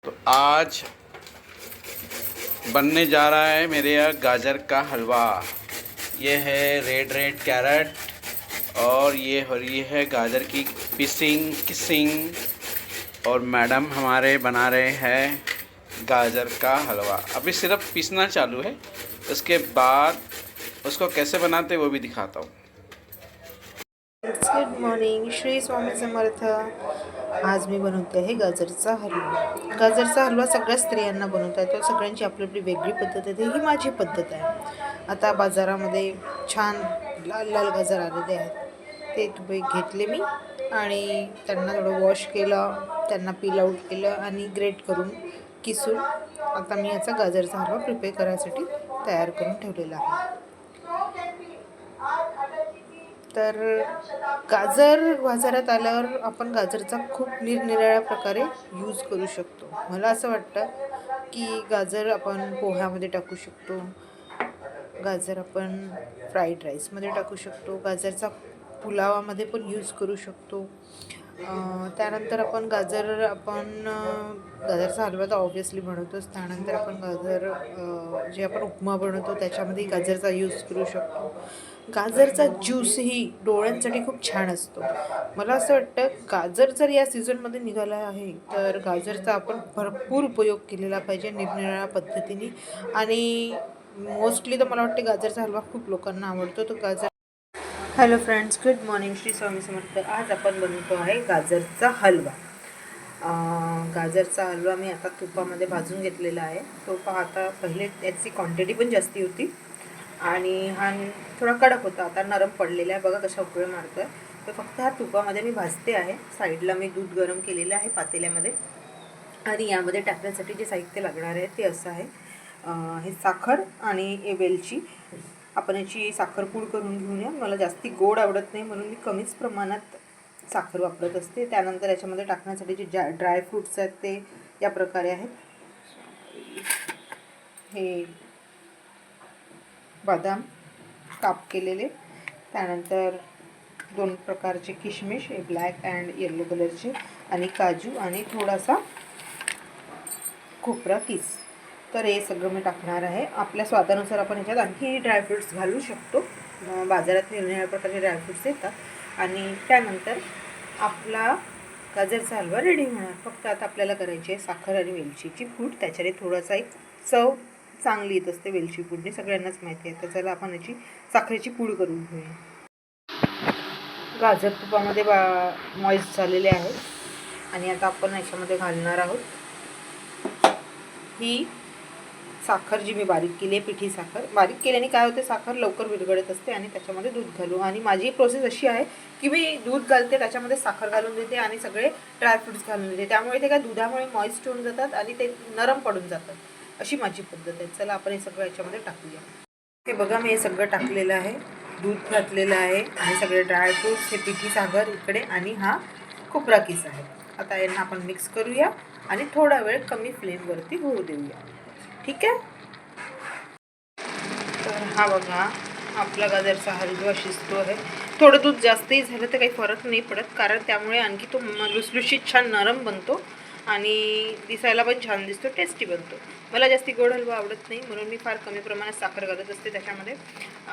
तो आज बनने जा रहा है मेरे यहाँ गाजर का हलवा। ये है रेड कैरेट और ये हो रही है गाजर की किसिंग और मैडम हमारे बना रहे हैं गाजर का हलवा। अभी सिर्फ पीसना चालू है, उसके बाद उसको कैसे बनाते वो भी दिखाता हूँ। Good morning, Shri Swami Samarth. आज मी बनवते आहे गाजरचा हलवा। गाजरचा हलवा सगळ्या स्त्रियांना बनवता येतो, सगळ्यांची आपली आपली वेगळी पद्धत आहे। ही माझी पद्धत आहे। आता बाजारामध्ये छान लाल लाल गाजर आलेले आहेत, ते तुम्ही घेतले मी आणि त्यांना थोडं वॉश केलं, त्यांना पील आउट केलं आणि ग्रेट करून किसून आता मी याचा गाजरचा हलवा प्रिपेअर करायसाठी तयार करून ठेवलेला आहे। तर गाजर बाजारात आल्यावर आपण गाजरचा खूप निरनिराळ्या प्रकारे यूज करू शकतो। मला असं वाटतं की गाजर आपण पोह्यामध्ये टाकू शकतो, गाजर आपण फ्राईड राईसमध्ये टाकू शकतो, गाजरचा पुलावामध्ये पण यूज करू शकतो। त्यानंतर आपण गाजरचा हलवा तर ऑब्व्हियसली बनवतोच। त्यानंतर आपण जे आपण उपमा बनवतो त्याच्यामध्ये गाजरचा यूज करू शकतो। गाजरचा ज्यूसही डोळ्यांसाठी खूप छान असतो। मला असं वाटतं गाजर जर या सीझनमध्ये निघाला आहे तर गाजरचा आपण भरपूर उपयोग केलेला पाहिजे निरनिराळ्या पद्धतीने। आणि मोस्टली तर मला वाटते गाजरचा हलवा खूप लोकांना आवडतो। तो गाजर hello friends, good morning, Shri Swami Samarth. आज आपण बनवतो आहे गाजरचा हलवा। गाजरचा हलवा मी आता तुपामध्ये भाजून घेतलेला आहे। तो आता पहिले त्याची क्वांटिटी पण जास्ती होती आणि हा थोडा कडक होता, आता नरम पडलेला आहे। बघा कशा उकळ्या मारतोय। तर फक्त हा तुपामध्ये मी भाजते आहे। साईडला मी दूध गरम केलेलं आहे पातेल्यामध्ये आणि यामध्ये टाकण्यासाठी जे साहित्य लागणार आहे ते असं आहे, हे साखर आणि वेलची। आपण याची साखर पूड करून घेऊया। मला जास्ती गोड आवडत नाही म्हणून मी कमीच प्रमाणात साखर वापरत असते। त्यानंतर याच्यामध्ये टाकण्यासाठी जे ड्रायफ्रूट्स आहेत ते या प्रकारे आहेत। हे बदाम काप केलेले, त्यानंतर 2 प्रकारचे किशमिश, हे ब्लॅक अँड येलो कलरचे, आणि काजू आणि थोडासा खोबरा किस। तर हे सगळं मी टाकणार आहे। आपल्या स्वादानुसार आपण ह्याच्यात आणखी ड्रायफ्रूट्स घालू शकतो। बाजारात निरनिराळ्या प्रकारचे ड्रायफ्रूट्स येतात आणि त्यानंतर आपला गाजरचा हलवा रेडी होणार। फक्त आता आपल्याला करायची आहे साखर आणि वेलचीची पूड। त्याच्याने थोडासा एक चव चांगली येत असते वेलची पूडने, सगळ्यांनाच माहिती आहे। तर चला आपण याची साखरेची पूड करून घेऊया। गाजर तुपामध्ये मॉइस्ट झालेले आहेत आणि आता आपण याच्यामध्ये घालणार आहोत ही साखर, जी मी बारीक केली आहे, पिठी साखर। बारीक केल्याने काय होते, साखर लवकर विरघळत असते आणि त्याच्यामध्ये दूध घालू। आणि माझी प्रोसेस अशी आहे की मी दूध घालते, त्याच्यामध्ये साखर घालून देते आणि सगळे ड्रायफ्रूट्स घालून देते। त्यामुळे ते काय दुधामुळे मॉइस्ट होऊन जातात आणि ते नरम पडून जातात, अशी माझी पद्धत आहे। चला आपण हे सगळं याच्यामध्ये टाकूया। हे बघा, मी हे सगळं टाकलेलं आहे, दूध घातलेलं आहे आणि सगळे ड्रायफ्रूट्स, हे पिठी साखर इकडे आणि हा खोबरा किस आहे। आता यांना आपण मिक्स करूया आणि थोडा वेळ कमी फ्लेमवरती होऊ देऊया, ठीक आहे। तर हा बघा, आपला गाजरचा हलवा शिजतो आहे। थोडं दूध जास्तही झालं तर काही फरक नाही पडत, कारण त्यामुळे आणखी तो लुसलुशीत छान नरम बनतो आणि दिसायला पण छान दिसतो, टेस्टी बनतो। मला जास्ती गोड हलवा आवडत नाही म्हणून मी फार कमी प्रमाणात साखर घालत असते त्याच्यामध्ये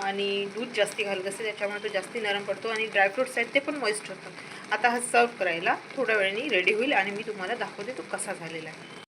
आणि दूध जास्ती घालत असते, त्याच्यामुळे तो जास्ती नरम पडतो आणि ड्रायफ्रूट्स आहेत ते पण मॉइस्ट होतात। आता हा सर्व करायला थोड्या वेळाने रेडी होईल आणि मी तुम्हाला दाखवते तो कसा झालेला आहे।